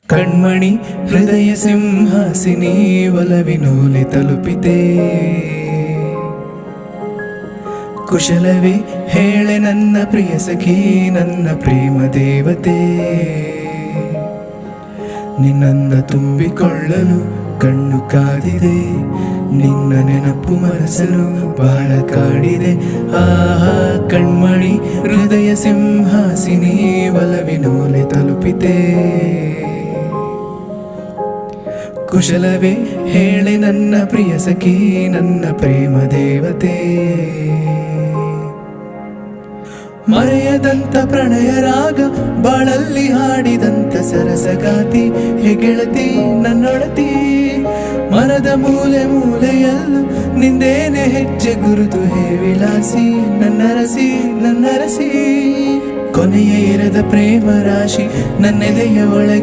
ಕಣ್ಮಣಿ ಹೃದಯ ಸಿಂಹಾಸಿನಿ ಒಲವಿನೋಲೆ ತಲುಪಿದೆ. ಕುಶಲವೇ ಹೇಳೆ ನನ್ನ ಪ್ರಿಯ ಸಖಿ, ನನ್ನ ಪ್ರೇಮ ದೇವತೆ. ನಿನ್ನಂದ ತುಂಬಿಕೊಳ್ಳಲು ಕಣ್ಣು ಕಾದಿದೆ, ನಿನ್ನ ನೆನಪು ಮನಸ್ಸಲು ಬಹಳ ಕಾಡಿದೆ. ಆಹಾ ಕಣ್ಮಣಿ ಹೃದಯ ಸಿಂಹಾಸಿನಿ ಒಲವಿನೋಲೆ ತಲುಪಿದೆ. ಕುಶಲವೇ ಹೇಳೆ ನನ್ನ ಪ್ರಿಯ ಸಖಿ, ನನ್ನ ಪ್ರೇಮ ದೇವತೆ. ಮರೆಯದಂತ ಪ್ರಣಯ ರಾಗ ಬಾಳಲ್ಲಿ ಹಾಡಿದಂತ ಸರಸಗಾತಿ, ಹೆಗೆಳತಿ ನನ್ನೊಡತಿ. ಮನದ ಮೂಲೆ ಮೂಲೆಯಲ್ಲೂ ನಿಂದೇನೆ ಹೆಜ್ಜೆ ಗುರುತು, ಹೇ ವಿಲಾಸಿ ನನ್ನರಸಿ ನನ್ನರಸಿ. ಕೊನೆಯ ಇರದ ಪ್ರೇಮ ರಾಶಿ ನನ್ನೆದೆಯ ಒಳಗೆ